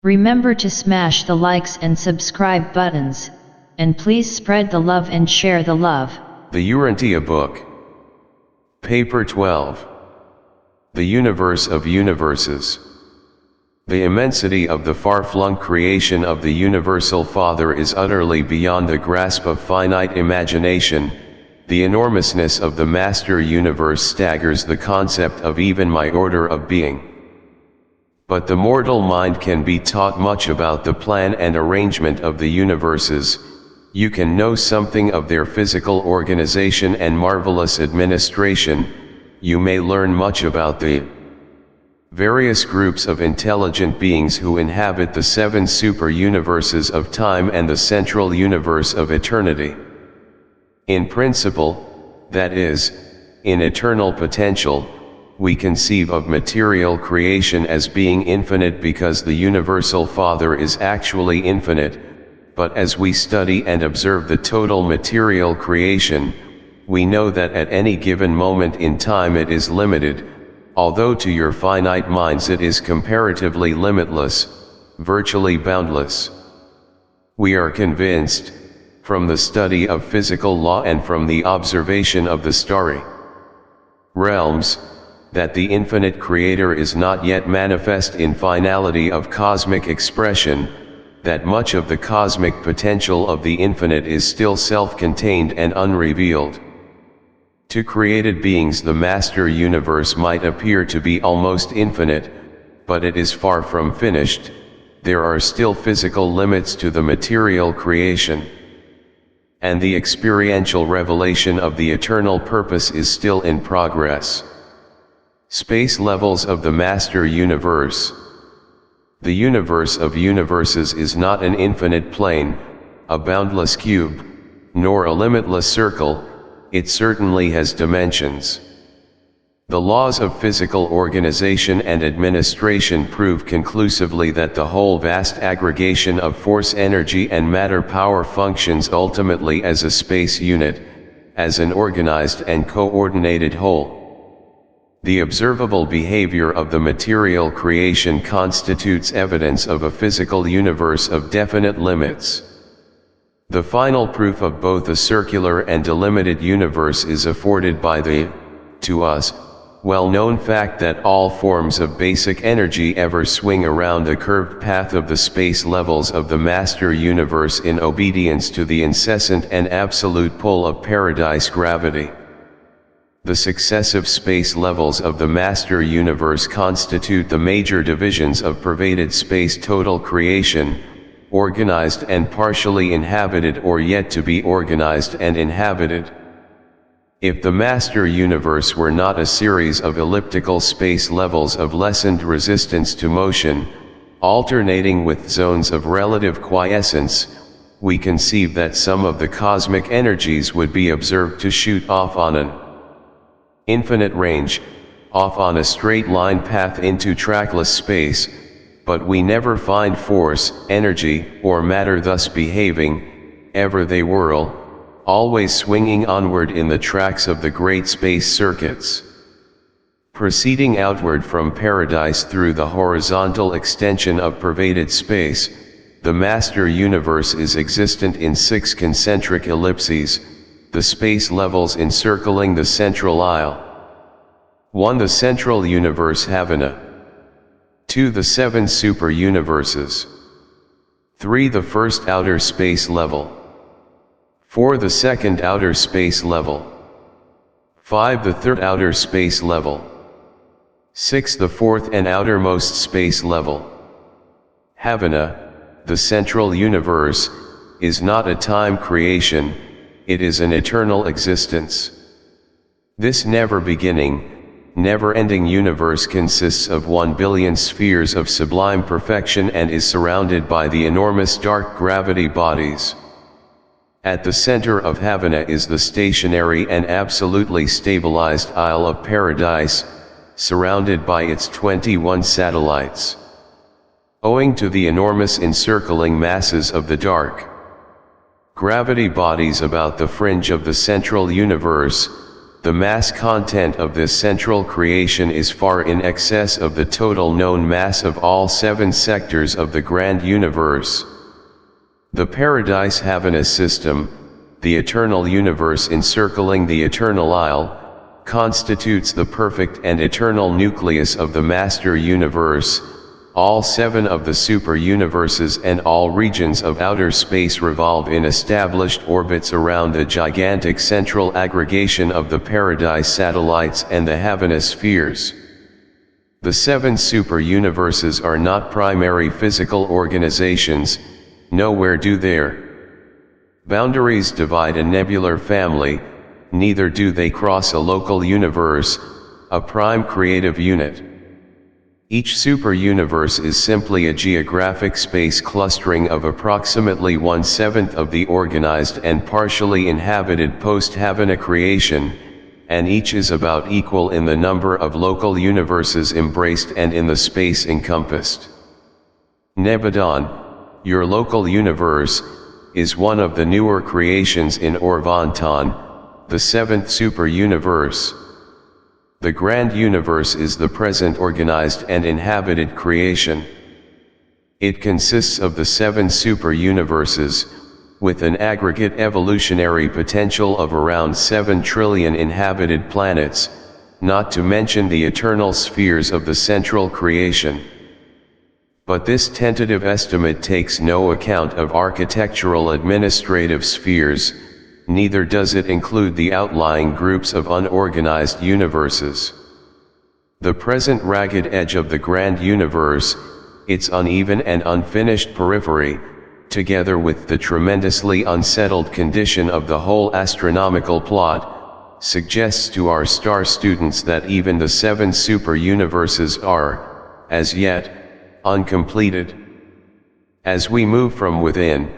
Remember to smash the likes and subscribe buttons, and please spread the love and share the love. The Urantia Book. Paper 12. The Universe of Universes. The immensity of the far-flung creation of the Universal Father is utterly beyond the grasp of finite imagination. The enormousness of the Master Universe staggers the concept of even my order of being. But the mortal mind can be taught much about the plan and arrangement of the universes. You can know something of their physical organization and marvelous administration. You may learn much about the various groups of intelligent beings who inhabit the 7 super-universes of time and the central universe of eternity. In principle, that is, in eternal potential, we conceive of material creation as being infinite because the Universal Father is actually infinite, but as we study and observe the total material creation, we know that at any given moment in time it is limited, although to your finite minds it is comparatively limitless, virtually boundless. We are convinced, from the study of physical law and from the observation of the starry realms, that the infinite Creator is not yet manifest in finality of cosmic expression, that much of the cosmic potential of the infinite is still self-contained and unrevealed. To created beings the Master Universe might appear to be almost infinite, but it is far from finished. There are still physical limits to the material creation. And the experiential revelation of the eternal purpose is still in progress. Space levels of the Master Universe. The universe of universes is not an infinite plane, a boundless cube, nor a limitless circle. It certainly has dimensions. The laws of physical organization and administration prove conclusively that the whole vast aggregation of force, energy and matter power functions ultimately as a space unit, as an organized and coordinated whole. The observable behavior of the material creation constitutes evidence of a physical universe of definite limits. The final proof of both a circular and delimited universe is afforded by the, to us, well-known fact that all forms of basic energy ever swing around the curved path of the space levels of the Master Universe in obedience to the incessant and absolute pull of paradise gravity. The successive space levels of the Master Universe constitute the major divisions of pervaded space total creation, organized and partially inhabited or yet to be organized and inhabited. If the Master Universe were not a series of elliptical space levels of lessened resistance to motion, alternating with zones of relative quiescence, we conceive that some of the cosmic energies would be observed to shoot off on an infinite range, off on a straight line path into trackless space, but we never find force, energy, or matter thus behaving. Ever they whirl, always swinging onward in the tracks of the great space circuits. Proceeding outward from paradise through the horizontal extension of pervaded space, the Master Universe is existent in 6 concentric ellipses, the space levels encircling the central isle. 1. The central universe Havana. 2. The 7 super-universes. 3. The first outer space level. 4. The second outer space level. 5. The third outer space level. 6. The fourth and outermost space level. Havana, the central universe, is not a time creation, it is an eternal existence. This never-beginning, never-ending universe consists of 1 billion spheres of sublime perfection and is surrounded by the enormous dark gravity bodies. At the center of Havana is the stationary and absolutely stabilized Isle of Paradise, surrounded by its 21 satellites. Owing to the enormous encircling masses of the dark gravity bodies about the fringe of the central universe, the mass content of this central creation is far in excess of the total known mass of all 7 sectors of the grand universe. The Paradise Havanus system, the eternal universe encircling the eternal isle, constitutes the perfect and eternal nucleus of the master universe. All 7 of the super-universes and all regions of outer space revolve in established orbits around the gigantic central aggregation of the Paradise satellites and the Havanus spheres. The 7 super-universes are not primary physical organizations, nowhere do their boundaries divide a nebular family, neither do they cross a local universe, a prime creative unit. Each super-universe is simply a geographic space clustering of approximately 1/7 of the organized and partially inhabited post-Havana creation, and each is about equal in the number of local universes embraced and in the space encompassed. Nebadon, your local universe, is one of the newer creations in Orvanton, the 7th super-universe. The grand universe is the present organized and inhabited creation. It consists of the 7 super-universes, with an aggregate evolutionary potential of around 7 trillion inhabited planets, not to mention the eternal spheres of the central creation. But this tentative estimate takes no account of architectural administrative spheres, neither does it include the outlying groups of unorganized universes. The present ragged edge of the grand universe, its uneven and unfinished periphery, together with the tremendously unsettled condition of the whole astronomical plot, suggests to our star students that even the 7 super-universes are, as yet, uncompleted. As we move from within,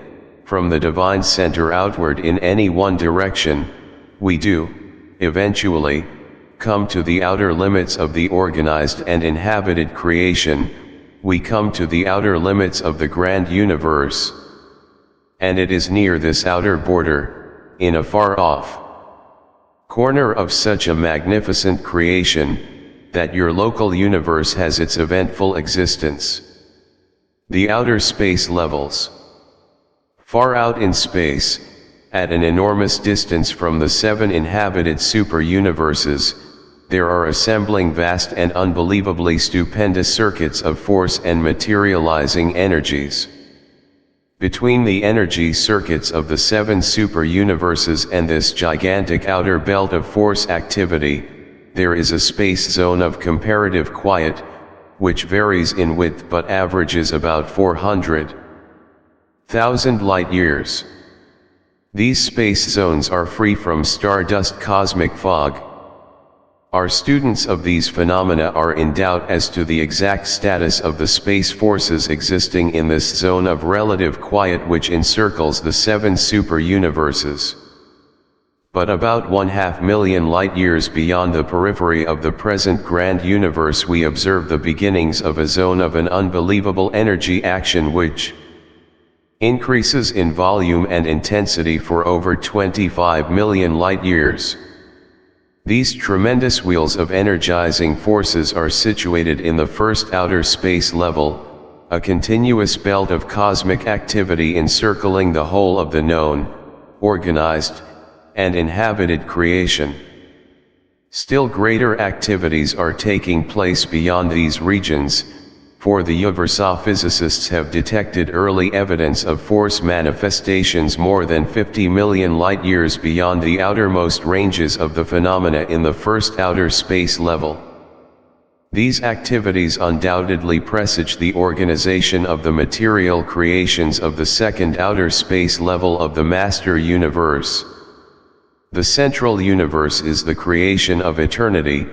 from the divine center outward in any one direction, we do, eventually, come to the outer limits of the organized and inhabited creation, we come to the outer limits of the grand universe. And it is near this outer border, in a far-off corner of such a magnificent creation, that your local universe has its eventful existence. The outer space levels. Far out in space, at an enormous distance from the 7 inhabited super-universes, there are assembling vast and unbelievably stupendous circuits of force and materializing energies. Between the energy circuits of the 7 super-universes and this gigantic outer belt of force activity, there is a space zone of comparative quiet, which varies in width but averages about 400,000 light-years. These space zones are free from stardust cosmic fog. Our students of these phenomena are in doubt as to the exact status of the space forces existing in this zone of relative quiet which encircles the 7 super-universes. But about 1/2 million light-years beyond the periphery of the present grand universe we observe the beginnings of a zone of an unbelievable energy action which increases in volume and intensity for over 25 million light-years. These tremendous wheels of energizing forces are situated in the first outer space level, a continuous belt of cosmic activity encircling the whole of the known, organized, and inhabited creation. Still greater activities are taking place beyond these regions, for the Diversey physicists have detected early evidence of force manifestations more than 50 million light-years beyond the outermost ranges of the phenomena in the first outer space level. These activities undoubtedly presage the organization of the material creations of the second outer space level of the master universe. The central universe is the creation of eternity.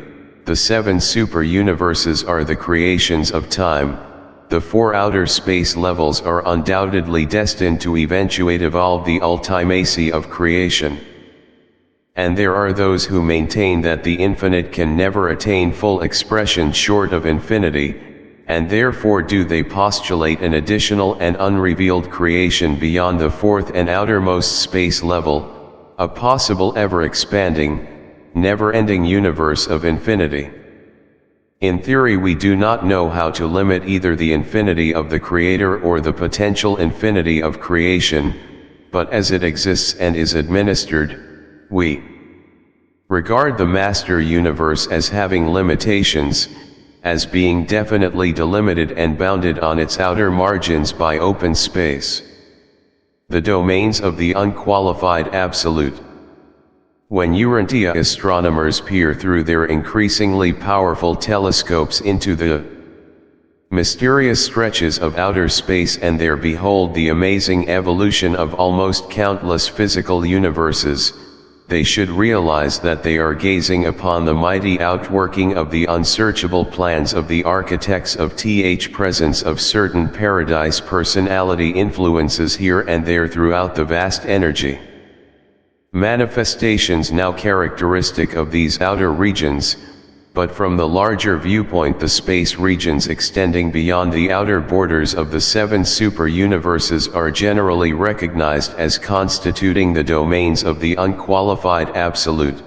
The 7 super-universes are the creations of time. The 4 outer space levels are undoubtedly destined to eventuate evolve the ultimacy of creation. And there are those who maintain that the infinite can never attain full expression short of infinity, and therefore do they postulate an additional and unrevealed creation beyond the 4th and outermost space level, a possible ever-expanding, never-ending universe of infinity. In theory, we do not know how to limit either the infinity of the Creator or the potential infinity of creation, but as it exists and is administered, we regard the master universe as having limitations, as being definitely delimited and bounded on its outer margins by open space, the domains of the unqualified absolute. When Urantia astronomers peer through their increasingly powerful telescopes into the mysterious stretches of outer space and there behold the amazing evolution of almost countless physical universes, they should realize that they are gazing upon the mighty outworking of the unsearchable plans of the architects of the presence of certain paradise personality influences here and there throughout the vast energy manifestations now characteristic of these outer regions, but from the larger viewpoint the space regions extending beyond the outer borders of the 7 super-universes are generally recognized as constituting the domains of the unqualified absolute.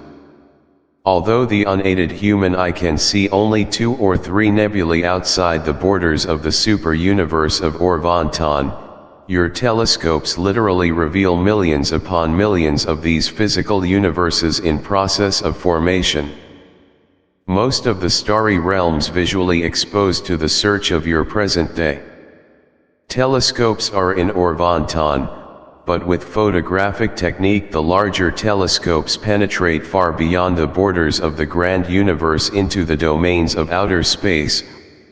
Although the unaided human eye can see only 2 or 3 nebulae outside the borders of the super-universe of Urantia, your telescopes literally reveal millions upon millions of these physical universes in process of formation. Most of the starry realms visually exposed to the search of your present day telescopes are in Urantia, but with photographic technique the larger telescopes penetrate far beyond the borders of the grand universe into the domains of outer space,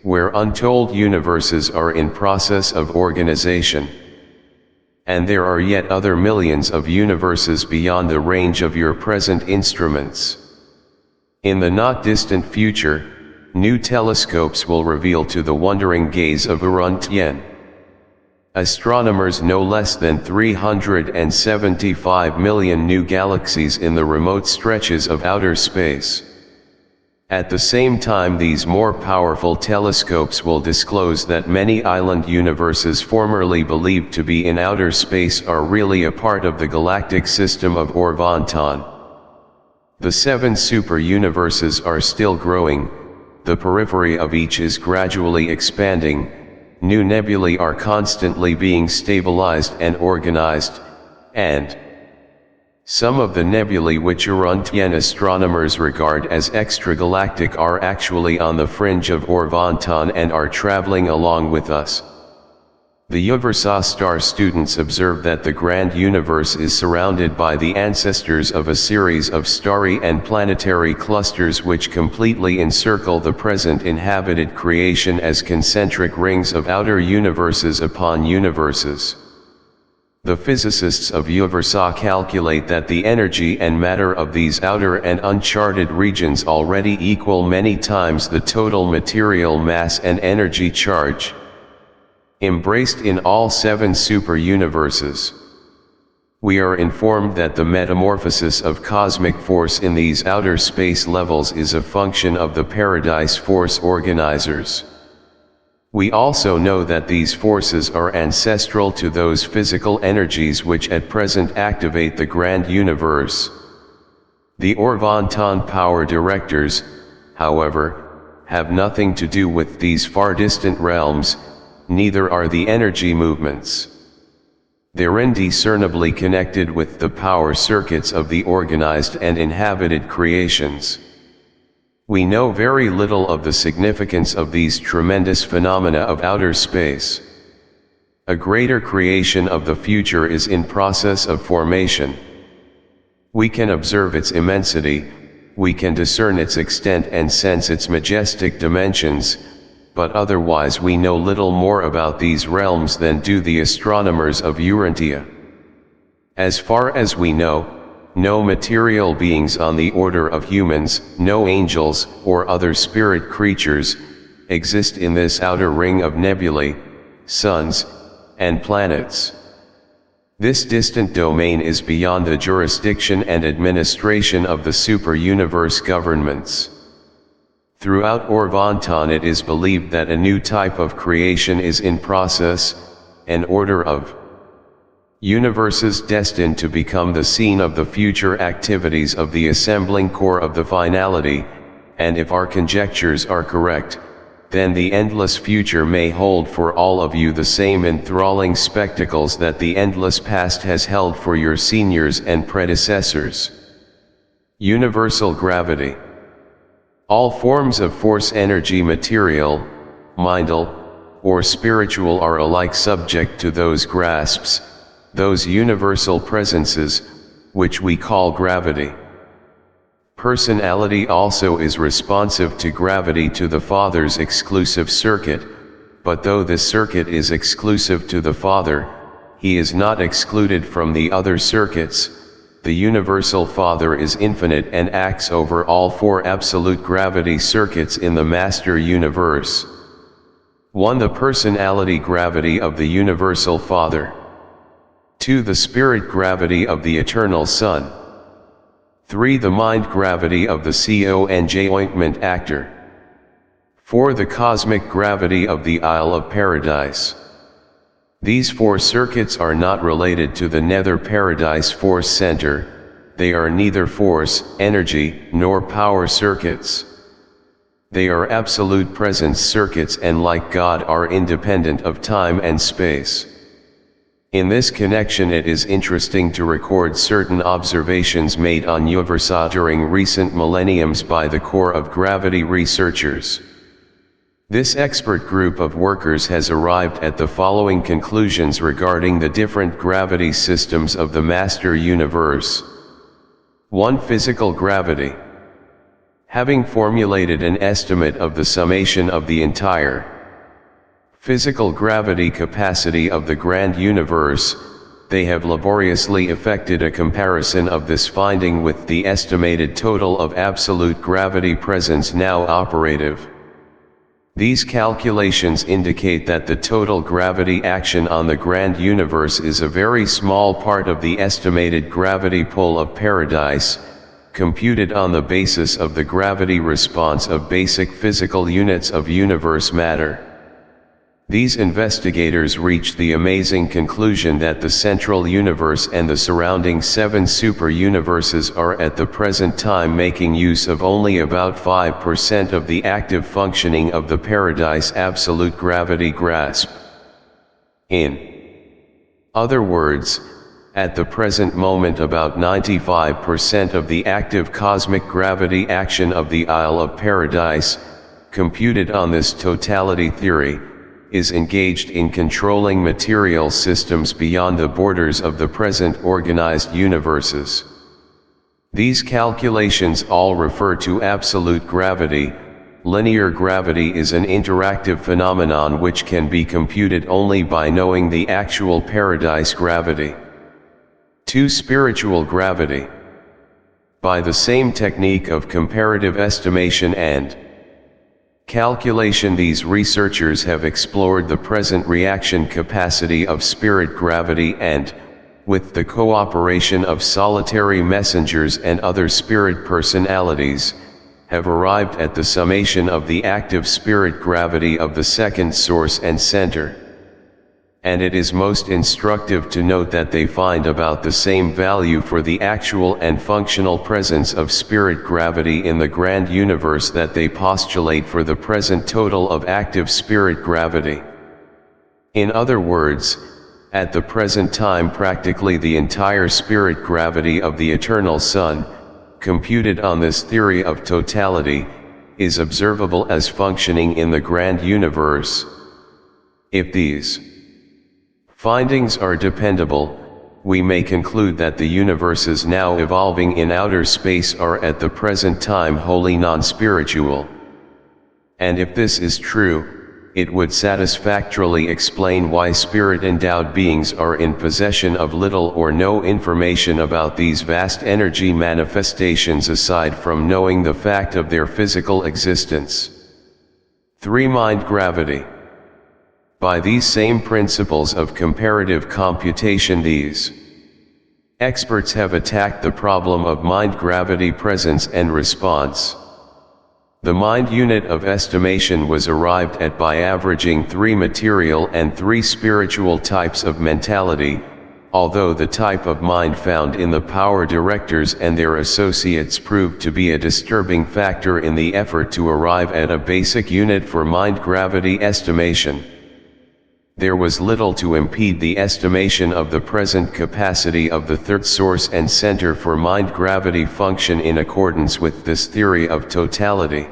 where untold universes are in process of organization. And there are yet other millions of universes beyond the range of your present instruments. In the not distant future, new telescopes will reveal to the wondering gaze of Urantia astronomers no less than 375 million new galaxies in the remote stretches of outer space. At the same time, these more powerful telescopes will disclose that many island universes formerly believed to be in outer space are really a part of the galactic system of Urantia. The 7 super-universes are still growing, the periphery of each is gradually expanding, new nebulae are constantly being stabilized and organized, and some of the nebulae which Urantian astronomers regard as extragalactic are actually on the fringe of Urantia and are traveling along with us. The Diversey star students observe that the grand universe is surrounded by the ancestors of a series of starry and planetary clusters which completely encircle the present inhabited creation as concentric rings of outer universes upon universes. The physicists of Diversey calculate that the energy and matter of these outer and uncharted regions already equal many times the total material mass and energy charge embraced in all 7 super-universes. We are informed that the metamorphosis of cosmic force in these outer space levels is a function of the paradise force organizers. We also know that these forces are ancestral to those physical energies which at present activate the grand universe. The Urantian power directors, however, have nothing to do with these far distant realms, neither are the energy movements. They're indiscernibly connected with the power circuits of the organized and inhabited creations. We know very little of the significance of these tremendous phenomena of outer space. A greater creation of the future is in process of formation. We can observe its immensity, we can discern its extent and sense its majestic dimensions, but otherwise we know little more about these realms than do the astronomers of Urantia. As far as we know, no material beings on the order of humans, no angels, or other spirit creatures, exist in this outer ring of nebulae, suns, and planets. This distant domain is beyond the jurisdiction and administration of the super-universe governments. Throughout Urantia it is believed that a new type of creation is in process, an order of Universes destined to become the scene of the future activities of the assembling core of the finality, and if our conjectures are correct, then the endless future may hold for all of you the same enthralling spectacles that the endless past has held for your seniors and predecessors. Universal gravity. All forms of force, energy, material, mindal, or spiritual are alike subject to those grasps, those universal presences, which we call gravity. Personality also is responsive to gravity to the Father's exclusive circuit, but though this circuit is exclusive to the Father, he is not excluded from the other circuits. The Universal Father is infinite and acts over all four absolute gravity circuits in the Master Universe. 1. The personality gravity of the Universal Father. 2. The spirit gravity of the Eternal Son. 3. The mind gravity of the conj ointment actor. 4. The cosmic gravity of the Isle of Paradise. These four circuits are not related to the nether paradise force center. They are neither force, energy, nor power circuits. They are absolute presence circuits and, like God, are independent of time and space. In this connection, it is interesting to record certain observations made on Urantia during recent millenniums by the core of gravity researchers. This expert group of workers has arrived at the following conclusions regarding the different gravity systems of the Master Universe. 1. Physical gravity. Having formulated an estimate of the summation of the entire physical gravity capacity of the grand universe, they have laboriously effected a comparison of this finding with the estimated total of absolute gravity presence now operative. These calculations indicate that the total gravity action on the grand universe is a very small part of the estimated gravity pull of paradise, computed on the basis of the gravity response of basic physical units of universe matter. These investigators reached the amazing conclusion that the central universe and the surrounding 7 super-universes are at the present time making use of only about 5% of the active functioning of the paradise absolute gravity grasp. In other words, at the present moment about 95% of the active cosmic gravity action of the Isle of Paradise, computed on this totality theory, is engaged in controlling material systems beyond the borders of the present organized universes. These calculations all refer to absolute gravity. Linear gravity is an interactive phenomenon which can be computed only by knowing the actual paradise gravity. 2. Spiritual gravity. By the same technique of comparative estimation and calculation, these researchers have explored the present reaction capacity of spirit gravity and, with the cooperation of solitary messengers and other spirit personalities, have arrived at the summation of the active spirit gravity of the second source and center. And it is most instructive to note that they find about the same value for the actual and functional presence of spirit gravity in the grand universe that they postulate for the present total of active spirit gravity. In other words, at the present time practically the entire spirit gravity of the Eternal Son, computed on this theory of totality, is observable as functioning in the grand universe. If these findings are dependable, we may conclude that the universes now evolving in outer space are at the present time wholly non-spiritual. And if this is true, it would satisfactorily explain why spirit-endowed beings are in possession of little or no information about these vast energy manifestations aside from knowing the fact of their physical existence. 3. Mind gravity. By these same principles of comparative computation, these experts have attacked the problem of mind gravity presence and response. The mind unit of estimation was arrived at by averaging 3 material and 3 spiritual types of mentality, although the type of mind found in the power directors and their associates proved to be a disturbing factor in the effort to arrive at a basic unit for mind gravity estimation. There was little to impede the estimation of the present capacity of the third source and center for mind gravity function in accordance with this theory of totality.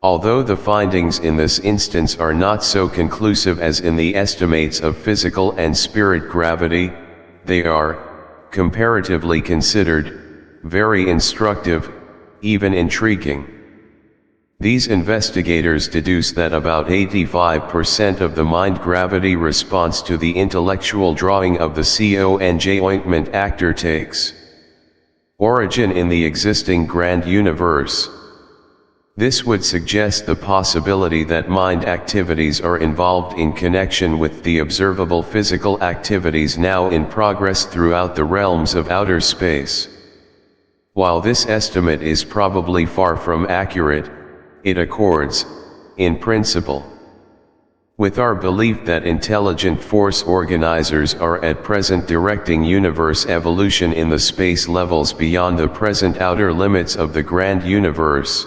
Although the findings in this instance are not so conclusive as in the estimates of physical and spirit gravity, they are, comparatively considered, very instructive, even intriguing. These investigators deduce that about 85% of the mind gravity response to the intellectual drawing of the conj ointment actor takes origin in the existing grand universe. This would suggest the possibility that mind activities are involved in connection with the observable physical activities now in progress throughout the realms of outer space. While this estimate is probably far from accurate, it accords, in principle, with our belief that intelligent force organizers are at present directing universe evolution in the space levels beyond the present outer limits of the grand universe.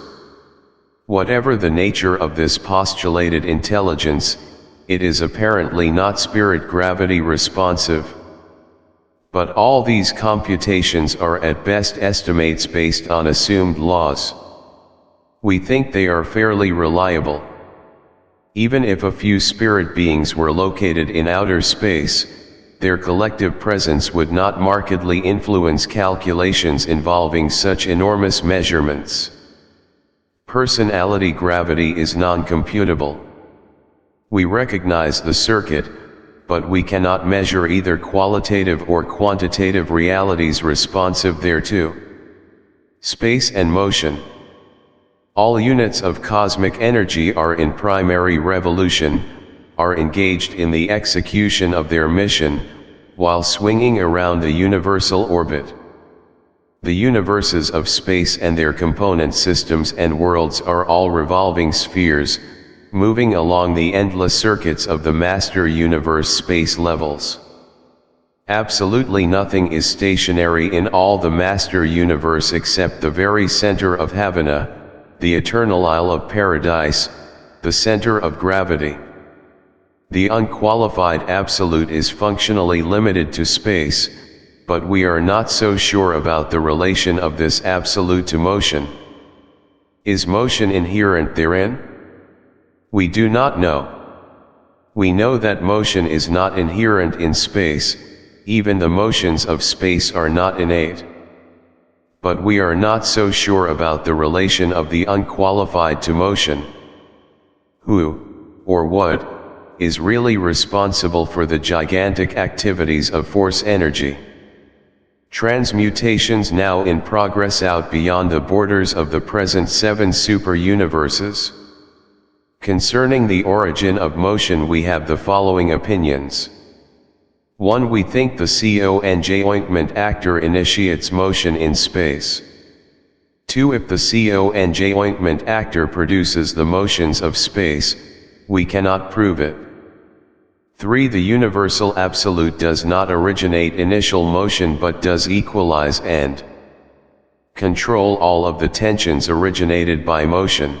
Whatever the nature of this postulated intelligence, it is apparently not spirit gravity responsive. But all these computations are at best estimates based on assumed laws. We think they are fairly reliable. Even if a few spirit beings were located in outer space, their collective presence would not markedly influence calculations involving such enormous measurements. Personality gravity is non-computable. We recognize the circuit, but we cannot measure either qualitative or quantitative realities responsive thereto. Space and motion. All units of cosmic energy are in primary revolution, are engaged in the execution of their mission, while swinging around the universal orbit. The universes of space and their component systems and worlds are all revolving spheres, moving along the endless circuits of the master universe space levels. Absolutely nothing is stationary in all the master universe except the very center of Havana, the eternal Isle of Paradise, the center of gravity. The unqualified absolute is functionally limited to space, but we are not so sure about the relation of this absolute to motion. Is motion inherent therein? We do not know. We know that motion is not inherent in space, even the motions of space are not innate. But we are not so sure about the relation of the unqualified to motion. Who, or what, is really responsible for the gigantic activities of force energy? Transmutations now in progress out beyond the borders of the present 7 super-universes. Concerning the origin of motion we have the following opinions. 1. We think the conj ointment actor initiates motion in space. 2. If the conj ointment actor produces the motions of space, we cannot prove it. 3. The universal absolute does not originate initial motion but does equalize and control all of the tensions originated by motion.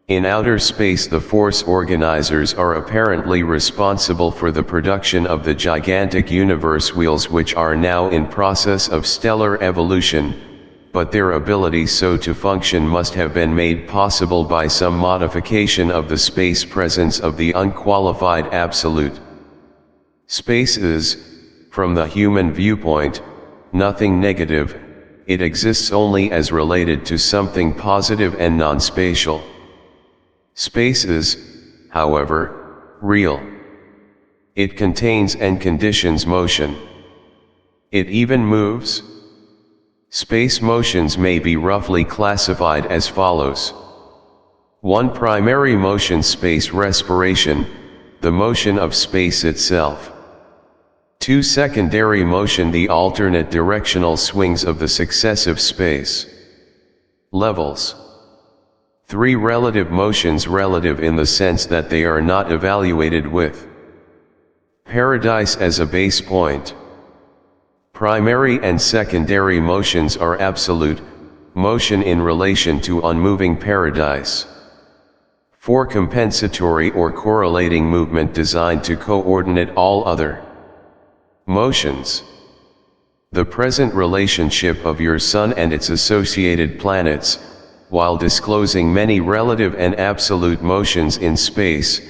In outer space the force organizers are apparently responsible for the production of the gigantic universe wheels which are now in process of stellar evolution, but their ability so to function must have been made possible by some modification of the space presence of the unqualified absolute. Space is, from the human viewpoint, nothing negative, it exists only as related to something positive and non-spatial. Space is, however, real. It contains and conditions motion. It even moves. Space motions may be roughly classified as follows. 1. Primary motion, space respiration, the motion of space itself. 2. Secondary motion, the alternate directional swings of the successive space levels. 3. Relative motions, relative in the sense that they are not evaluated with Paradise as a base point. Primary and secondary motions are absolute, motion in relation to unmoving paradise. 4 compensatory or correlating movement designed to coordinate all other motions. The present relationship of your Sun and its associated planets, while disclosing many relative and absolute motions in space,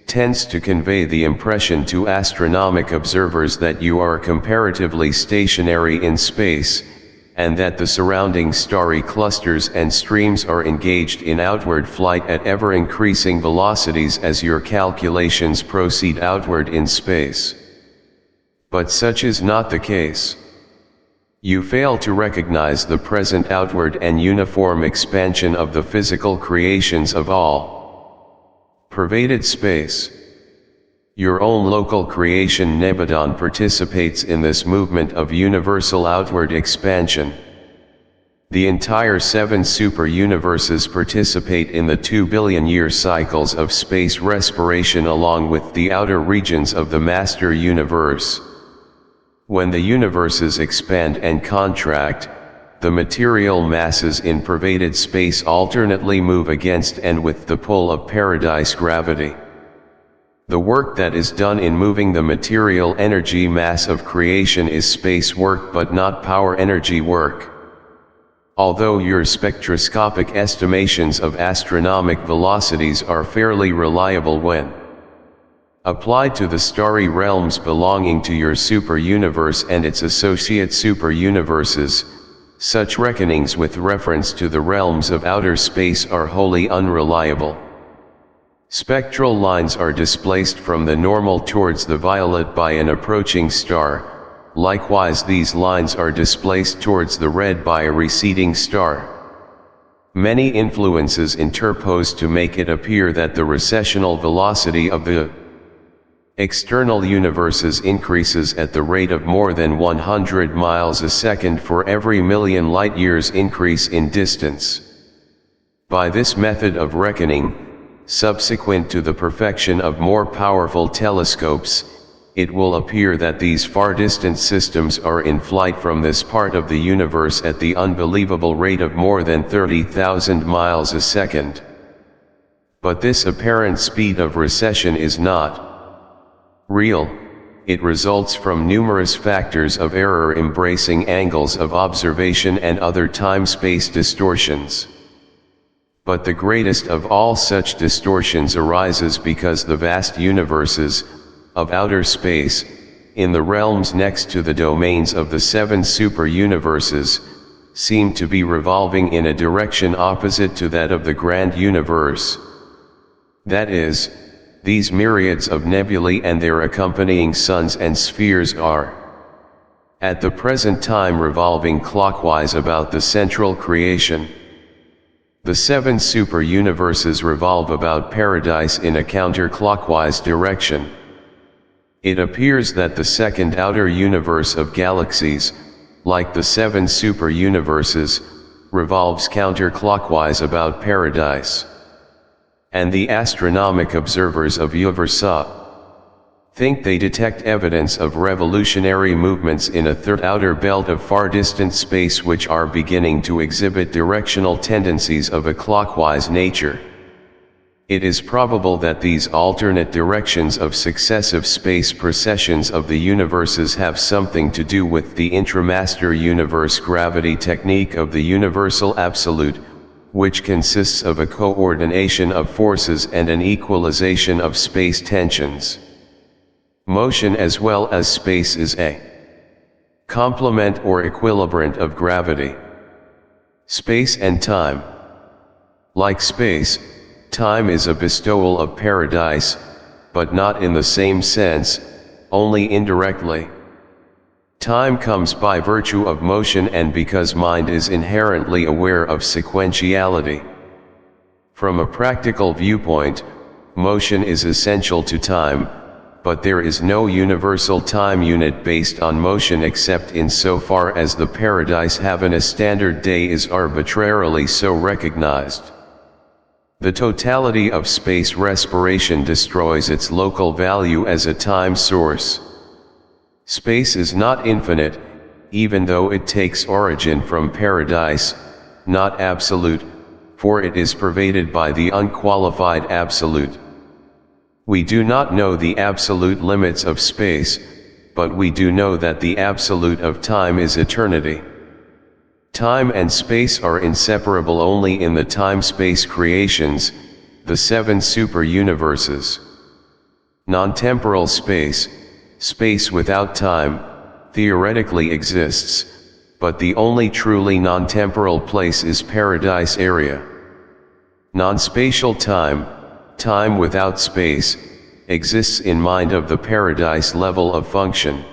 tends to convey the impression to astronomic observers that you are comparatively stationary in space, and that the surrounding starry clusters and streams are engaged in outward flight at ever-increasing velocities as your calculations proceed outward in space. But such is not the case. You fail to recognize the present outward and uniform expansion of the physical creations of all pervaded space. Your own local creation Nebadon participates in this movement of universal outward expansion. The entire 7 super-universes participate in the 2 billion-year cycles of space respiration along with the outer regions of the master universe. When the universes expand and contract, the material masses in pervaded space alternately move against and with the pull of paradise gravity. The work that is done in moving the material energy mass of creation is space work but not power energy work. Although your spectroscopic estimations of astronomic velocities are fairly reliable when applied to the starry realms belonging to your super-universe and its associate super-universes, such reckonings with reference to the realms of outer space are wholly unreliable. Spectral lines are displaced from the normal towards the violet by an approaching star, likewise these lines are displaced towards the red by a receding star. Many influences interpose to make it appear that the recessional velocity of the external universes increases at the rate of more than 100 miles a second for every million light-years increase in distance. By this method of reckoning, subsequent to the perfection of more powerful telescopes, it will appear that these far-distant systems are in flight from this part of the universe at the unbelievable rate of more than 30,000 miles a second. But this apparent speed of recession is not real. It results from numerous factors of error embracing angles of observation and other time-space distortions. But the greatest of all such distortions arises because the vast universes of outer space, in the realms next to the domains of the 7 super-universes, seem to be revolving in a direction opposite to that of the grand universe. That is, these myriads of nebulae and their accompanying suns and spheres are, at the present time, revolving clockwise about the central creation. The 7 super-universes revolve about paradise in a counterclockwise direction. It appears that the second outer universe of galaxies, like the 7 super-universes, revolves counterclockwise about paradise. And the astronomic observers of Urantia think they detect evidence of revolutionary movements in a third outer belt of far-distant space which are beginning to exhibit directional tendencies of a clockwise nature. It is probable that these alternate directions of successive space precessions of the universes have something to do with the intramaster universe gravity technique of the universal absolute, which consists of a coordination of forces and an equalization of space tensions. Motion as well as space is a complement or equilibrant of gravity. Space and time. Like space, time is a bestowal of paradise, but not in the same sense, only indirectly. Time comes by virtue of motion and because mind is inherently aware of sequentiality. From a practical viewpoint, motion is essential to time, but there is no universal time unit based on motion except insofar as the paradise having a standard day is arbitrarily so recognized. The totality of space respiration destroys its local value as a time source. Space is not infinite, even though it takes origin from paradise, not absolute, for it is pervaded by the unqualified absolute. We do not know the absolute limits of space, but we do know that the absolute of time is eternity. Time and space are inseparable only in the time-space creations, the 7 super-universes. Non-temporal space, space without time, theoretically exists, but the only truly non-temporal place is paradise area. Non-spatial time, time without space, exists in mind of the paradise level of function.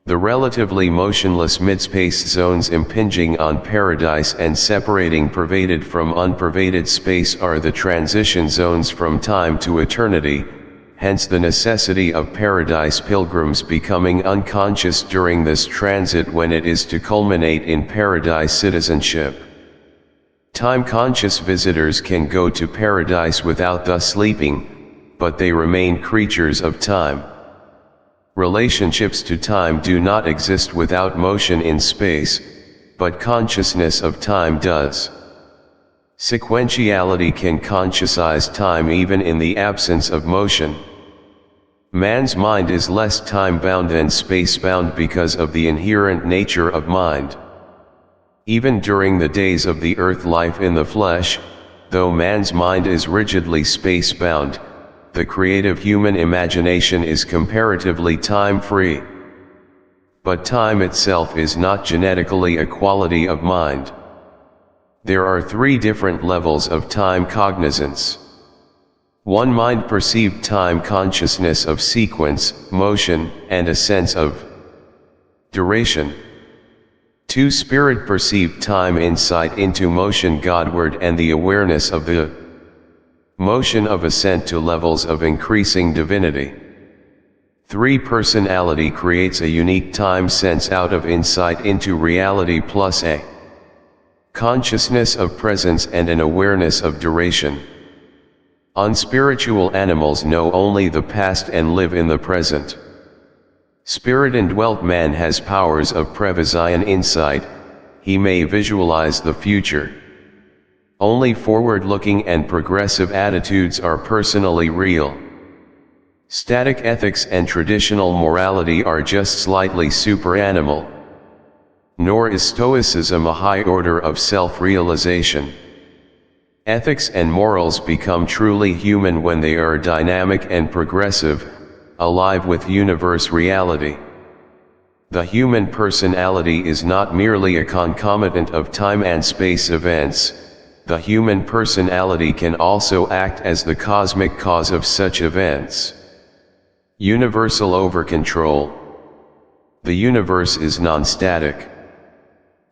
The relatively motionless mid-space zones impinging on paradise and separating pervaded from unpervaded space are the transition zones from time to eternity, hence the necessity of paradise pilgrims becoming unconscious during this transit when it is to culminate in paradise citizenship. Time-conscious visitors can go to paradise without thus sleeping, but they remain creatures of time. Relationships to time do not exist without motion in space, but consciousness of time does. Sequentiality can consciousize time even in the absence of motion. Man's mind is less time-bound than space-bound because of the inherent nature of mind. Even during the days of the earth life in the flesh, though man's mind is rigidly space-bound, the creative human imagination is comparatively time-free. But time itself is not genetically a quality of mind. There are 3 different levels of time cognizance. 1 mind-perceived time consciousness of sequence, motion, and a sense of duration. 2 spirit-perceived time insight into motion Godward and the awareness of the motion of ascent to levels of increasing divinity. 3 personality creates a unique time sense out of insight into reality plus a consciousness of presence and an awareness of duration. Unspiritual animals know only the past and live in the present. Spirit-indwelt man has powers of prevision insight, he may visualize the future. Only forward-looking and progressive attitudes are personally real. Static ethics and traditional morality are just slightly super-animal. Nor is Stoicism a high order of self-realization. Ethics and morals become truly human when they are dynamic and progressive, alive with universe reality. The human personality is not merely a concomitant of time and space events, the human personality can also act as the cosmic cause of such events. Universal over-control. The universe is non-static.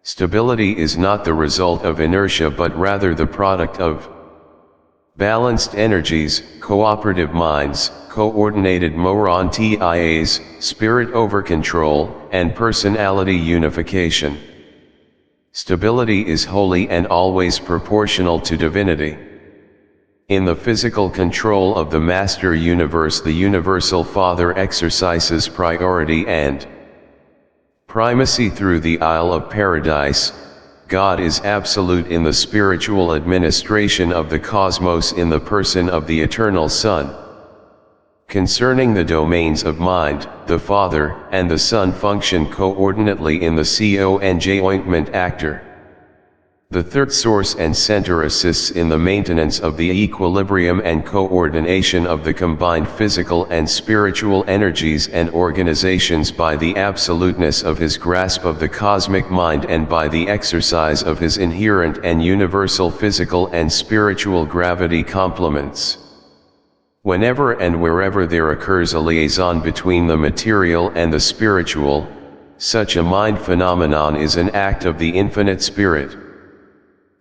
Stability is not the result of inertia but rather the product of balanced energies, cooperative minds, coordinated Urantias, spirit over-control, and personality unification. Stability is wholly and always proportional to divinity. In the physical control of the Master Universe, the Universal Father exercises priority and primacy through the Isle of Paradise. God is absolute in the spiritual administration of the cosmos in the person of the Eternal Son. Concerning the domains of mind, the Father and the Son function coordinately in the conjoint actor. The third source and center assists in the maintenance of the equilibrium and coordination of the combined physical and spiritual energies and organizations by the absoluteness of his grasp of the cosmic mind and by the exercise of his inherent and universal physical and spiritual gravity complements. Whenever and wherever there occurs a liaison between the material and the spiritual, such a mind phenomenon is an act of the infinite spirit.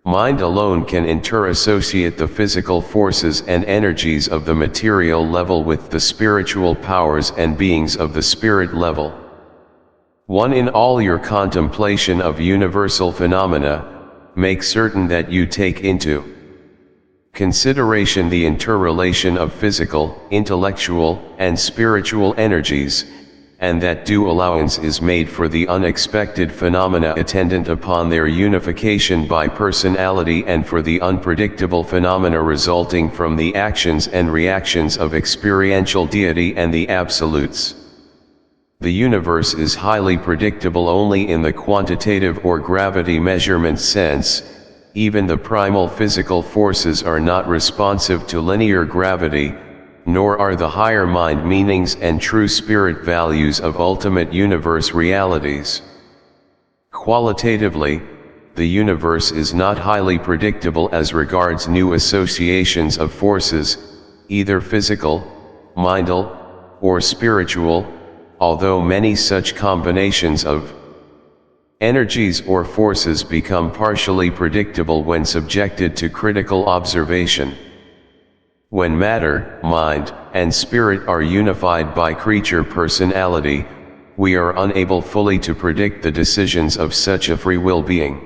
Mind alone can interassociate the physical forces and energies of the material level with the spiritual powers and beings of the spirit level. One in all your contemplation of universal phenomena, make certain that you take into Consideration: the interrelation of physical, intellectual, and spiritual energies, and that due allowance is made for the unexpected phenomena attendant upon their unification by personality and for the unpredictable phenomena resulting from the actions and reactions of experiential deity and the absolutes. The universe is highly predictable only in the quantitative or gravity measurement sense. Even the primal physical forces are not responsive to linear gravity, nor are the higher mind meanings and true spirit values of ultimate universe realities. Qualitatively, the universe is not highly predictable as regards new associations of forces, either physical, mindal, or spiritual, although many such combinations of energies or forces become partially predictable when subjected to critical observation. When matter, mind, and spirit are unified by creature personality, we are unable fully to predict the decisions of such a free will being.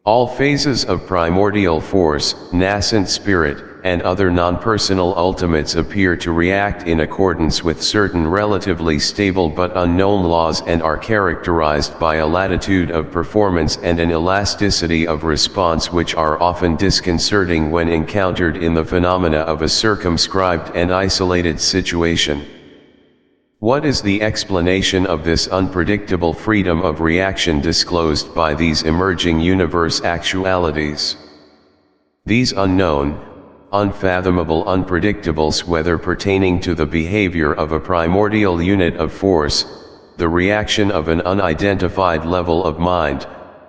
All phases of primordial force, nascent spirit, and other non-personal ultimates appear to react in accordance with certain relatively stable but unknown laws and are characterized by a latitude of performance and an elasticity of response which are often disconcerting when encountered in the phenomena of a circumscribed and isolated situation. What is the explanation of this unpredictable freedom of reaction disclosed by these emerging universe actualities? These unknown, unfathomable unpredictables, whether pertaining to the behavior of a primordial unit of force, the reaction of an unidentified level of mind,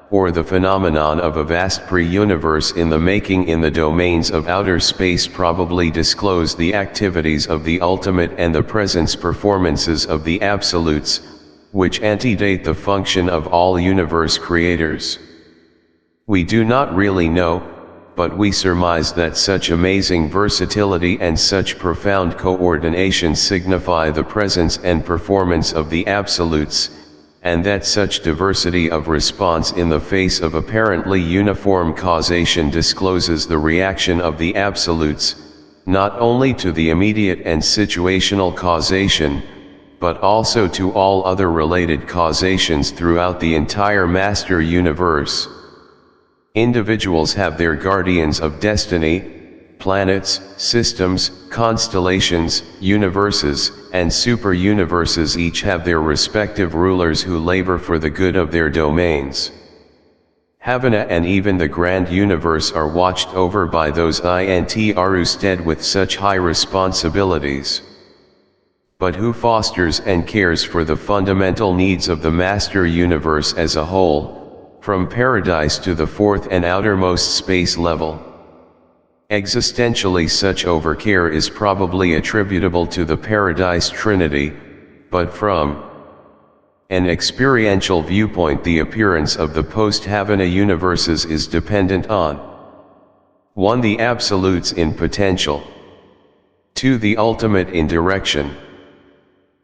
or the phenomenon of a vast pre-universe in the making in the domains of outer space, probably disclose the activities of the ultimate and the presence performances of the absolutes, which antedate the function of all universe creators. We do not really know, but we surmise that such amazing versatility and such profound coordination signify the presence and performance of the absolutes, and that such diversity of response in the face of apparently uniform causation discloses the reaction of the absolutes, not only to the immediate and situational causation, but also to all other related causations throughout the entire master universe. Individuals have their guardians of destiny. Planets, systems, constellations, universes, and super-universes each have their respective rulers who labor for the good of their domains. Havana and even the grand universe are watched over by those intrusted with such high responsibilities. But who fosters and cares for the fundamental needs of the master universe as a whole, from paradise to the fourth and outermost space level? Existentially, such overcare is probably attributable to the Paradise Trinity, but from an experiential viewpoint, the appearance of the post-Havana universes is dependent on 1. The absolutes in potential, 2. The ultimate in direction,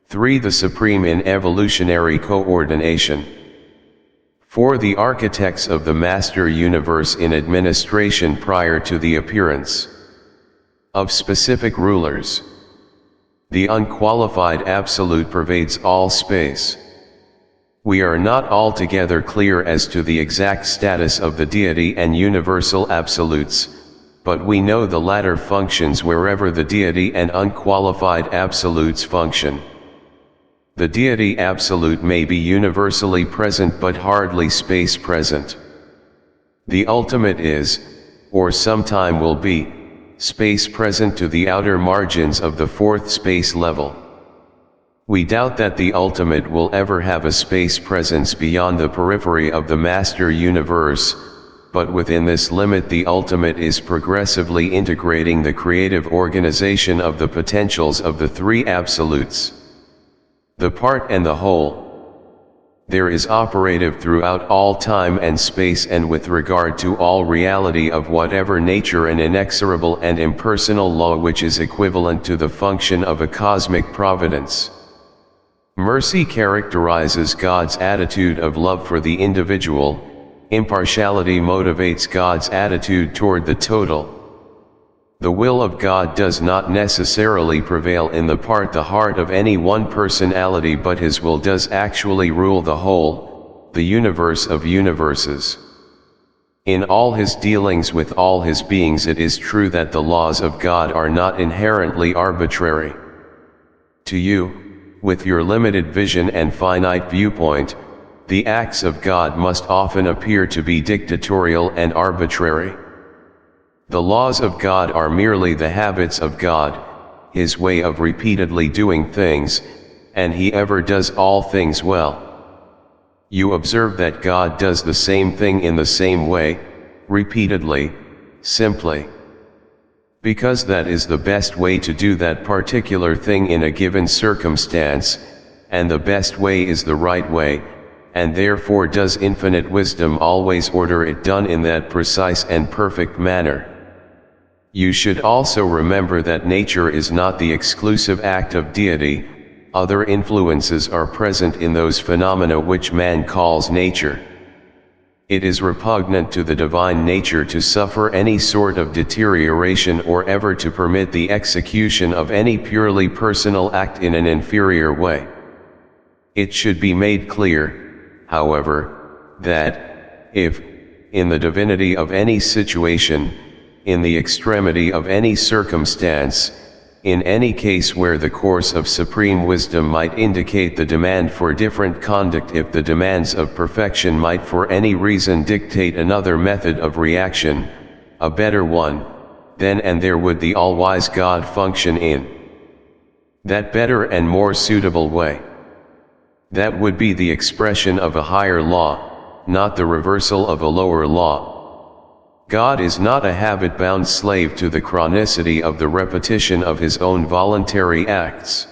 3. The supreme in evolutionary coordination, 4. The architects of the master universe in administration prior to the appearance of specific rulers. The unqualified absolute pervades all space. We are not altogether clear as to the exact status of the deity and universal absolutes, but we know the latter functions wherever the deity and unqualified absolutes function. The deity absolute may be universally present but hardly space present. The ultimate is, or sometime will be, space present to the outer margins of the fourth space level. We doubt that the ultimate will ever have a space presence beyond the periphery of the master universe, but within this limit the ultimate is progressively integrating the creative organization of the potentials of the three absolutes. The part and the whole. There is operative throughout all time and space and with regard to all reality of whatever nature an inexorable and impersonal law which is equivalent to the function of a cosmic providence. Mercy characterizes God's attitude of love for the individual, impartiality motivates God's attitude toward the total. The will of God does not necessarily prevail in the heart of any one personality, but his will does actually rule the whole, the universe of universes. In all his dealings with all his beings, it is true that the laws of God are not inherently arbitrary. To you, with your limited vision and finite viewpoint, the acts of God must often appear to be dictatorial and arbitrary. The laws of God are merely the habits of God, his way of repeatedly doing things, and he ever does all things well. You observe that God does the same thing in the same way, repeatedly, simply. Because that is the best way to do that particular thing in a given circumstance, and the best way is the right way, and therefore does infinite wisdom always order it done in that precise and perfect manner. You should also remember that nature is not the exclusive act of deity. Other influences are present in those phenomena which man calls nature. It is repugnant to the divine nature to suffer any sort of deterioration or ever to permit the execution of any purely personal act in an inferior way. It should be made clear, however, that, if, in the divinity of any situation, in the extremity of any circumstance, in any case where the course of supreme wisdom might indicate the demand for different conduct, if the demands of perfection might for any reason dictate another method of reaction, a better one, then and there would the all-wise God function in that better and more suitable way. That would be the expression of a higher law, not the reversal of a lower law. God is not a habit-bound slave to the chronicity of the repetition of his own voluntary acts.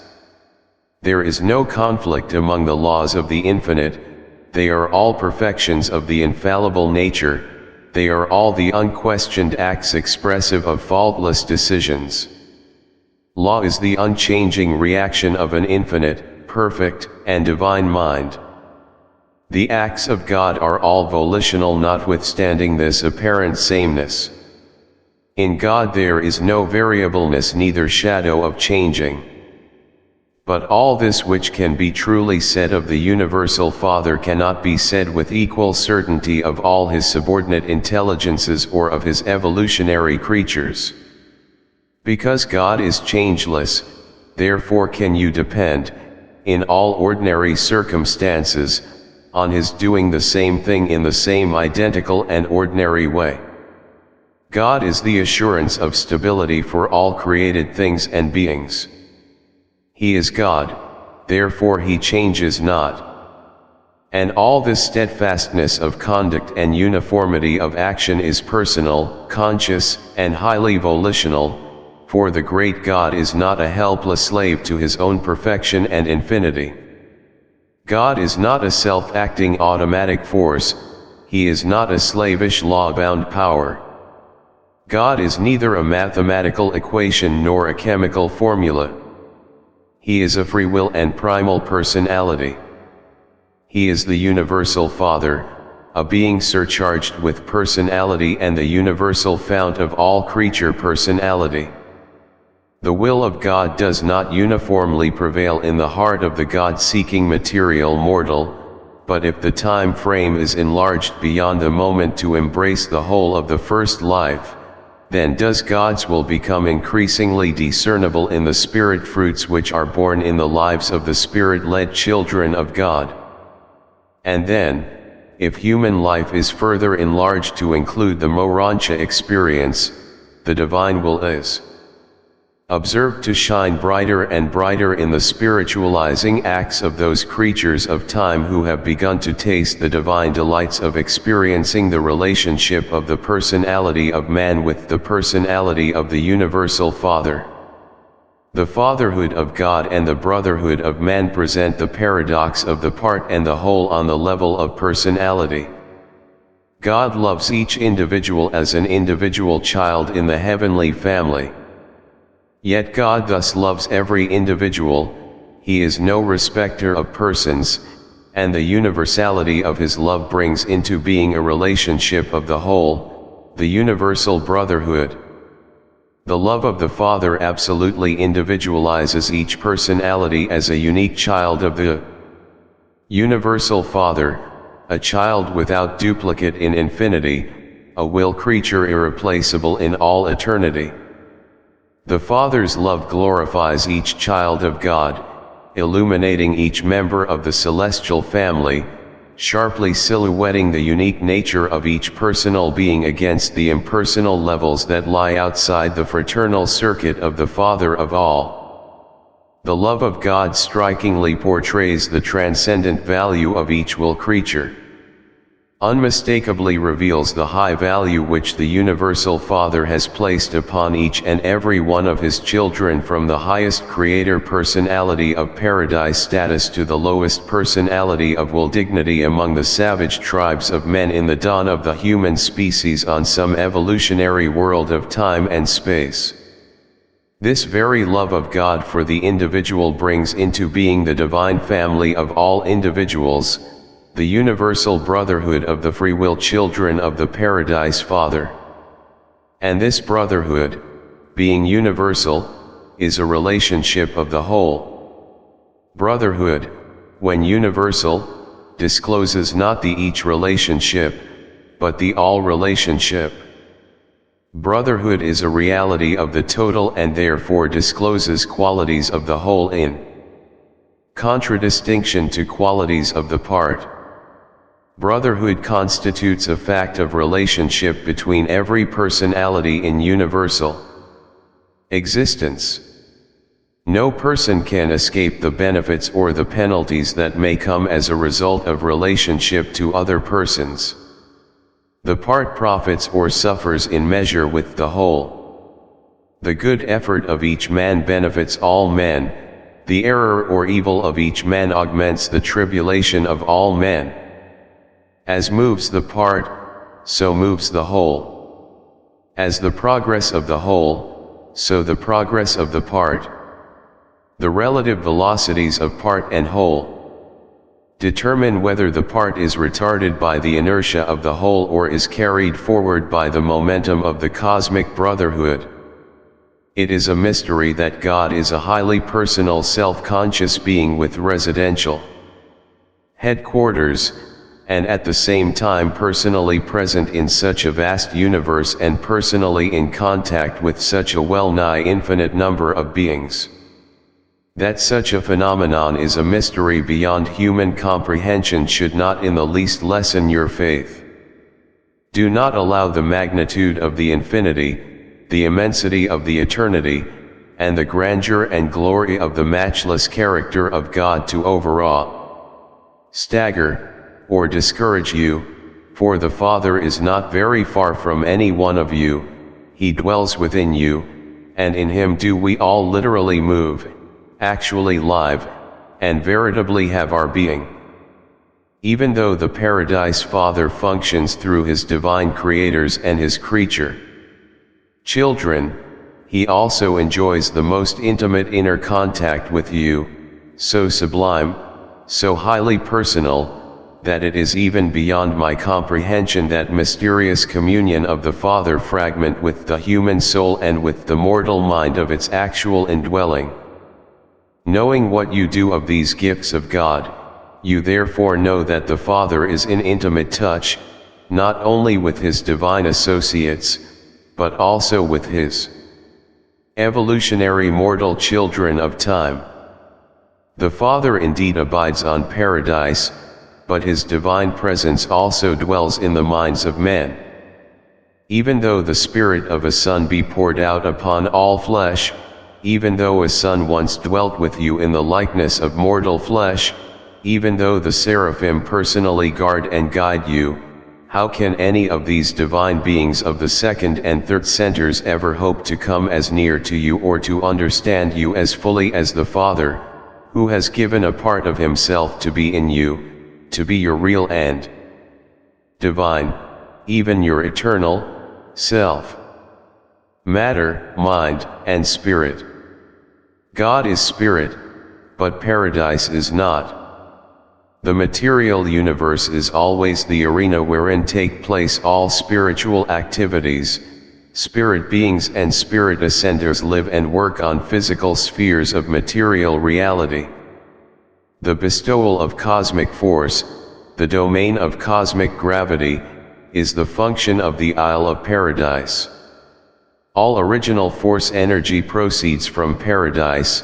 There is no conflict among the laws of the infinite. They are all perfections of the infallible nature. They are all the unquestioned acts expressive of faultless decisions. Law is the unchanging reaction of an infinite, perfect, and divine mind. The acts of God are all volitional, notwithstanding this apparent sameness. In God there is no variableness, neither shadow of changing. But all this which can be truly said of the Universal Father cannot be said with equal certainty of all his subordinate intelligences or of his evolutionary creatures. Because God is changeless, therefore can you depend, in all ordinary circumstances, on his doing the same thing in the same identical and ordinary way. God is the assurance of stability for all created things and beings. He is God, therefore he changes not. And all this steadfastness of conduct and uniformity of action is personal, conscious, and highly volitional, for the great God is not a helpless slave to his own perfection and infinity. God is not a self-acting automatic force, he is not a slavish law-bound power. God is neither a mathematical equation nor a chemical formula. He is a free will and primal personality. He is the Universal Father, a being surcharged with personality and the universal fount of all creature personality. The will of God does not uniformly prevail in the heart of the God-seeking material mortal, but if the time frame is enlarged beyond the moment to embrace the whole of the first life, then does God's will become increasingly discernible in the spirit fruits which are born in the lives of the spirit-led children of God. And then, if human life is further enlarged to include the Urantia experience, the divine will is observed to shine brighter and brighter in the spiritualizing acts of those creatures of time who have begun to taste the divine delights of experiencing the relationship of the personality of man with the personality of the Universal Father. The fatherhood of God and the brotherhood of man present the paradox of the part and the whole on the level of personality. God loves each individual as an individual child in the heavenly family. Yet God thus loves every individual, he is no respecter of persons, and the universality of his love brings into being a relationship of the whole, the universal brotherhood. The love of the Father absolutely individualizes each personality as a unique child of the Universal Father, a child without duplicate in infinity, a will creature irreplaceable in all eternity. The Father's love glorifies each child of God, illuminating each member of the celestial family, sharply silhouetting the unique nature of each personal being against the impersonal levels that lie outside the fraternal circuit of the Father of all. The love of God strikingly portrays the transcendent value of each will creature. Unmistakably reveals the high value which the Universal Father has placed upon each and every one of his children, from the highest creator personality of paradise status to the lowest personality of will dignity among the savage tribes of men in the dawn of the human species on some evolutionary world of time and space. This very love of God for the individual brings into being the divine family of all individuals, the universal brotherhood of the free will children of the Paradise Father. And this brotherhood, being universal, is a relationship of the whole. Brotherhood, when universal, discloses not the each relationship, but the all relationship. Brotherhood is a reality of the total and therefore discloses qualities of the whole in contradistinction to qualities of the part. Brotherhood constitutes a fact of relationship between every personality in universal existence. No person can escape the benefits or the penalties that may come as a result of relationship to other persons. The part profits or suffers in measure with the whole. The good effort of each man benefits all men, the error or evil of each man augments the tribulation of all men. As moves the part, so moves the whole. As the progress of the whole, so the progress of the part. The relative velocities of part and whole determine whether the part is retarded by the inertia of the whole or is carried forward by the momentum of the cosmic brotherhood. It is a mystery that God is a highly personal self-conscious being with residential headquarters, and at the same time personally present in such a vast universe and personally in contact with such a well-nigh infinite number of beings. That such a phenomenon is a mystery beyond human comprehension should not in the least lessen your faith. Do not allow the magnitude of the infinity, the immensity of the eternity, and the grandeur and glory of the matchless character of God to overawe, stagger, or discourage you, for the Father is not very far from any one of you, he dwells within you, and in him do we all literally move, actually live, and veritably have our being. Even though the Paradise Father functions through his divine creators and his creature children, he also enjoys the most intimate inner contact with you, so sublime, so highly personal, that it is even beyond my comprehension that mysterious communion of the Father fragment with the human soul and with the mortal mind of its actual indwelling. Knowing what you do of these gifts of God, you therefore know that the Father is in intimate touch, not only with his divine associates, but also with his evolutionary mortal children of time. The Father indeed abides on paradise, but his divine presence also dwells in the minds of men. Even though the Spirit of a Son be poured out upon all flesh, even though a Son once dwelt with you in the likeness of mortal flesh, even though the seraphim personally guard and guide you, how can any of these divine beings of the second and third centers ever hope to come as near to you or to understand you as fully as the Father, who has given a part of himself to be in you, to be your real and divine, even your eternal self, matter, mind, and spirit. God is spirit, but paradise is not. The material universe is always the arena wherein take place all spiritual activities, spirit beings and spirit ascenders live and work on physical spheres of material reality. The bestowal of cosmic force, the domain of cosmic gravity, is the function of the Isle of Paradise. All original force energy proceeds from Paradise,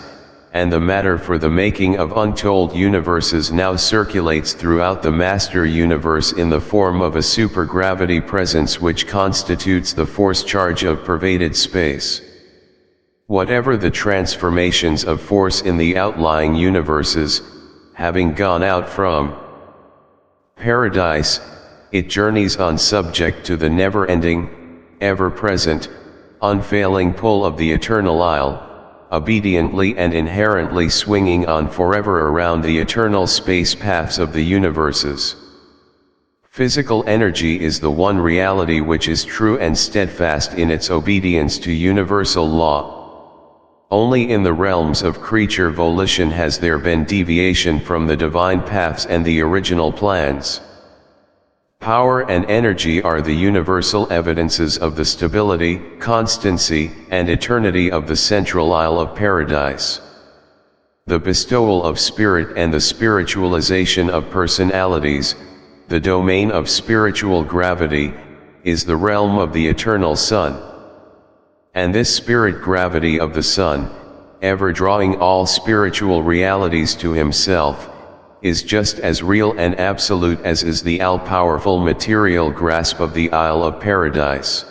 and the matter for the making of untold universes now circulates throughout the master universe in the form of a supergravity presence which constitutes the force charge of pervaded space. Whatever the transformations of force in the outlying universes, having gone out from Paradise, it journeys on subject to the never-ending, ever-present, unfailing pull of the eternal Isle, obediently and inherently swinging on forever around the eternal space paths of the universes. Physical energy is the one reality which is true and steadfast in its obedience to universal law. Only in the realms of creature volition has there been deviation from the divine paths and the original plans. Power and energy are the universal evidences of the stability, constancy, and eternity of the central Isle of Paradise. The bestowal of spirit and the spiritualization of personalities, the domain of spiritual gravity, is the realm of the eternal Sun. And this spirit gravity of the Sun, ever drawing all spiritual realities to himself, is just as real and absolute as is the all-powerful material grasp of the Isle of Paradise.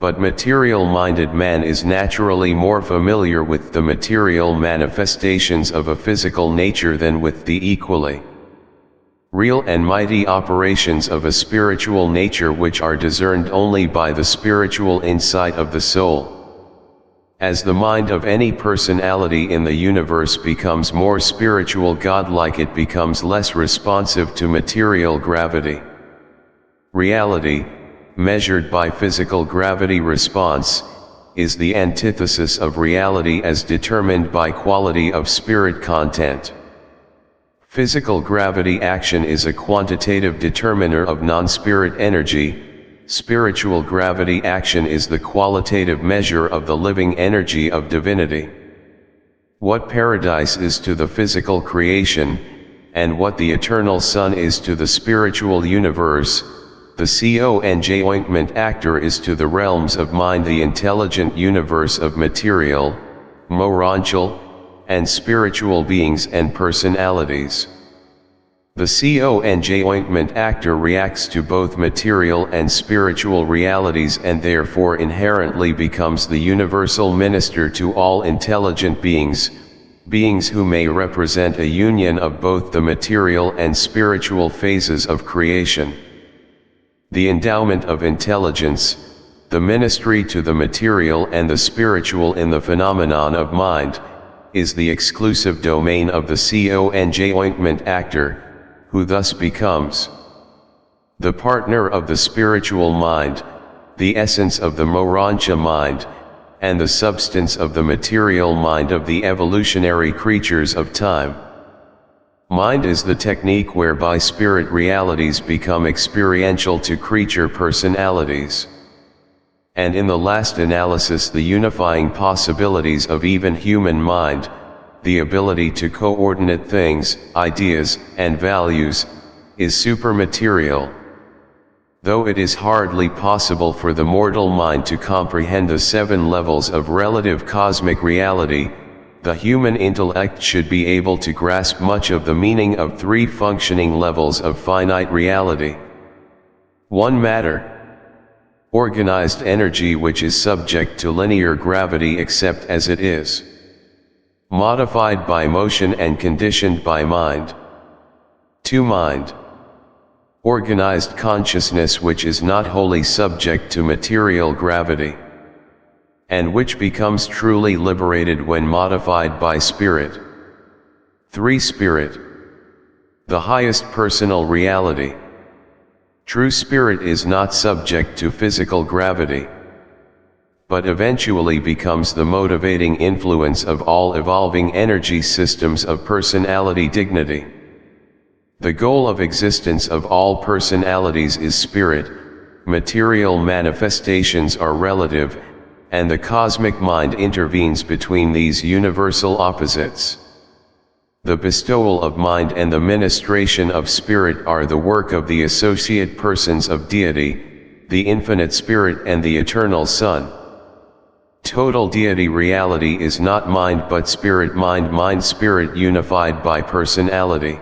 But material-minded man is naturally more familiar with the material manifestations of a physical nature than with the equally real and mighty operations of a spiritual nature which are discerned only by the spiritual insight of the soul. As the mind of any personality in the universe becomes more spiritual godlike, it becomes less responsive to material gravity. Reality, measured by physical gravity response, is the antithesis of reality as determined by quality of spirit content. Physical gravity action is a quantitative determiner of non-spirit energy. Spiritual gravity action is the qualitative measure of the living energy of divinity. What paradise is to the physical creation, and what the eternal Sun is to the spiritual universe, the conjoint actor is to the realms of mind the intelligent universe of material, moral, and spiritual beings and personalities. The conjoint actor reacts to both material and spiritual realities and therefore inherently becomes the universal minister to all intelligent beings, beings who may represent a union of both the material and spiritual phases of creation. The endowment of intelligence, the ministry to the material and the spiritual in the phenomenon of mind, is the exclusive domain of the conjoint actor, who thus becomes the partner of the spiritual mind, the essence of the Urantia mind, and the substance of the material mind of the evolutionary creatures of time. Mind is the technique whereby spirit realities become experiential to creature personalities. And in the last analysis, the unifying possibilities of even human mind, the ability to coordinate things, ideas, and values, is supermaterial. Though it is hardly possible for the mortal mind to comprehend the 7 levels of relative cosmic reality, the human intellect should be able to grasp much of the meaning of 3 functioning levels of finite reality. 1. Matter. Organized energy which is subject to linear gravity except as it is modified by motion and conditioned by mind. 2. Mind. Organized consciousness which is not wholly subject to material gravity, and which becomes truly liberated when modified by spirit. 3. Spirit. The highest personal reality. True spirit is not subject to physical gravity, but eventually becomes the motivating influence of all evolving energy systems of personality dignity. The goal of existence of all personalities is spirit, material manifestations are relative, and the cosmic mind intervenes between these universal opposites. The bestowal of mind and the ministration of spirit are the work of the associate persons of deity, the infinite spirit and the eternal Son. Total deity reality is not mind but spirit, mind spirit unified by personality.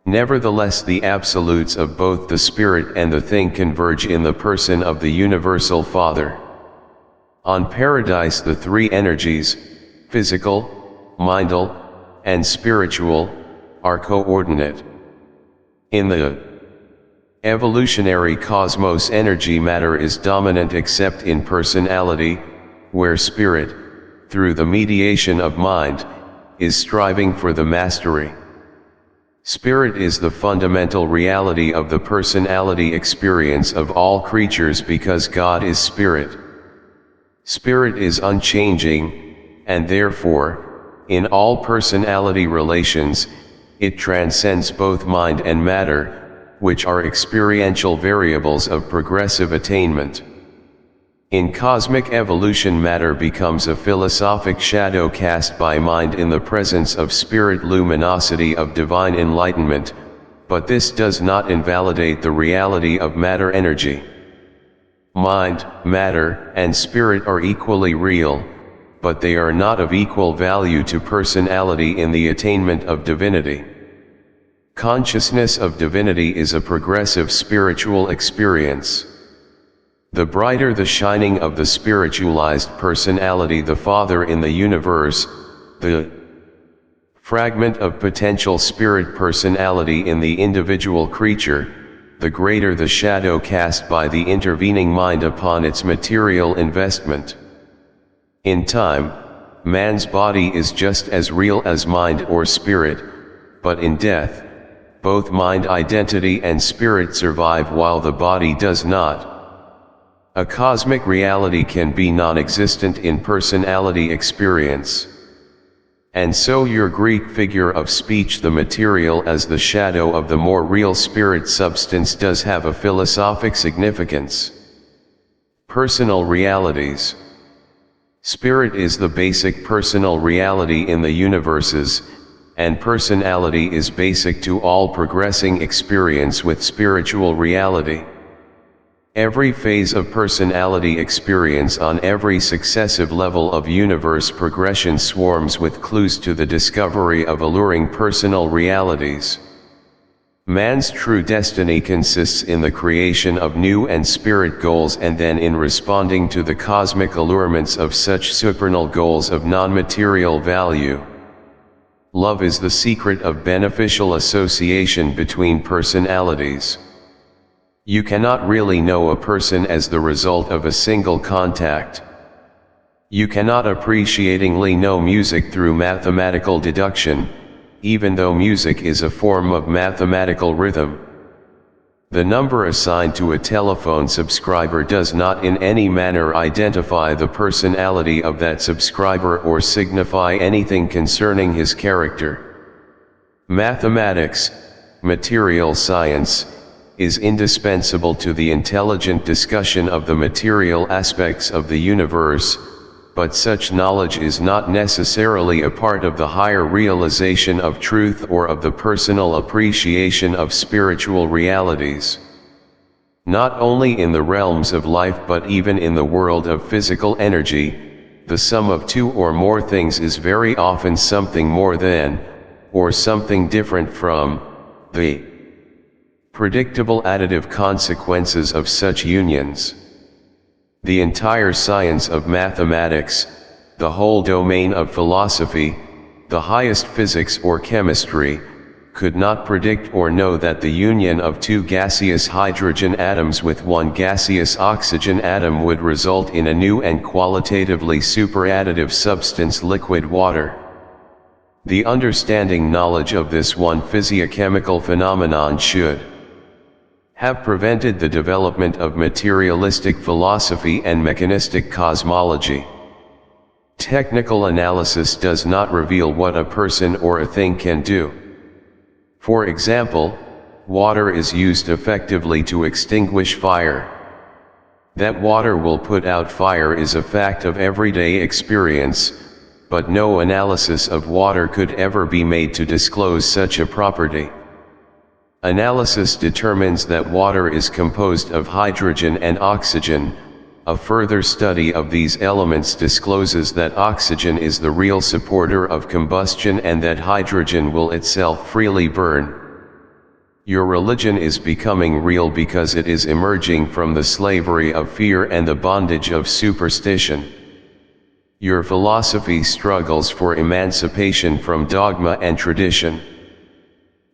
Nevertheless, the absolutes of both the spirit and the thing converge in the person of the universal Father. On Paradise the three energies, physical, mindal, and spiritual, are coordinate. In the evolutionary cosmos, energy matter is dominant except in personality, where spirit, through the mediation of mind, is striving for the mastery. Spirit is the fundamental reality of the personality experience of all creatures because God is spirit. Spirit is unchanging, and therefore, in all personality relations, it transcends both mind and matter, which are experiential variables of progressive attainment. In cosmic evolution, matter becomes a philosophic shadow cast by mind in the presence of spirit luminosity of divine enlightenment, but this does not invalidate the reality of matter energy. Mind, matter, and spirit are equally real, but they are not of equal value to personality in the attainment of divinity. Consciousness of divinity is a progressive spiritual experience. The brighter the shining of the spiritualized personality, the Father in the universe, the fragment of potential spirit personality in the individual creature, the greater the shadow cast by the intervening mind upon its material investment. In time, man's body is just as real as mind or spirit, but in death, both mind identity and spirit survive while the body does not. A cosmic reality can be non-existent in personality experience. And so your Greek figure of speech, the material as the shadow of the more real spirit substance, does have a philosophic significance. Personal realities. Spirit is the basic personal reality in the universes, and personality is basic to all progressing experience with spiritual reality. Every phase of personality experience on every successive level of universe progression swarms with clues to the discovery of alluring personal realities. Man's true destiny consists in the creation of new and spirit goals, and then in responding to the cosmic allurements of such supernal goals of non-material value. Love is the secret of beneficial association between personalities. You cannot really know a person as the result of a single contact. You cannot appreciatingly know music through mathematical deduction, even though music is a form of mathematical rhythm. The number assigned to a telephone subscriber does not in any manner identify the personality of that subscriber or signify anything concerning his character. Mathematics, material science, is indispensable to the intelligent discussion of the material aspects of the universe, but such knowledge is not necessarily a part of the higher realization of truth or of the personal appreciation of spiritual realities. Not only in the realms of life but even in the world of physical energy, the sum of two or more things is very often something more than, or something different from, the predictable additive consequences of such unions. The entire science of mathematics, the whole domain of philosophy, the highest physics or chemistry, could not predict or know that the union of two gaseous hydrogen atoms with one gaseous oxygen atom would result in a new and qualitatively superadditive substance, liquid water. The understanding knowledge of this one physiochemical phenomenon should have prevented the development of materialistic philosophy and mechanistic cosmology. Technical analysis does not reveal what a person or a thing can do. For example, water is used effectively to extinguish fire. That water will put out fire is a fact of everyday experience, but no analysis of water could ever be made to disclose such a property. Analysis determines that water is composed of hydrogen and oxygen. A further study of these elements discloses that oxygen is the real supporter of combustion and that hydrogen will itself freely burn. Your religion is becoming real because it is emerging from the slavery of fear and the bondage of superstition. Your philosophy struggles for emancipation from dogma and tradition.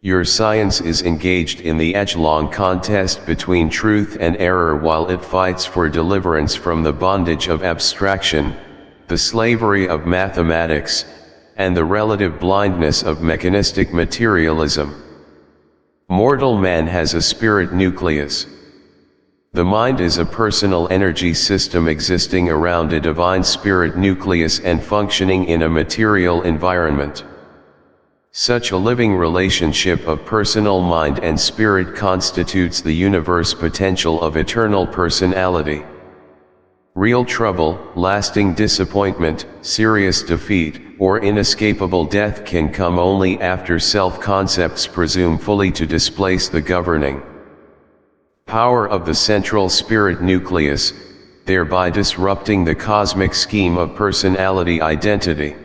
Your science is engaged in the age-long contest between truth and error while it fights for deliverance from the bondage of abstraction, the slavery of mathematics, and the relative blindness of mechanistic materialism. Mortal man has a spirit nucleus. The mind is a personal energy system existing around a divine spirit nucleus and functioning in a material environment. Such a living relationship of personal mind and spirit constitutes the universe potential of eternal personality. Real trouble, lasting disappointment, serious defeat, or inescapable death can come only after self-concepts presume fully to displace the governing power of the central spirit nucleus, thereby disrupting the cosmic scheme of personality identity.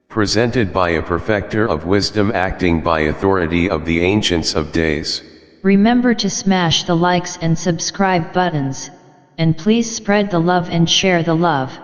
Presented by a perfecter of wisdom acting by authority of the ancients of days. Remember to smash the likes and subscribe buttons, and please spread the love and share the love.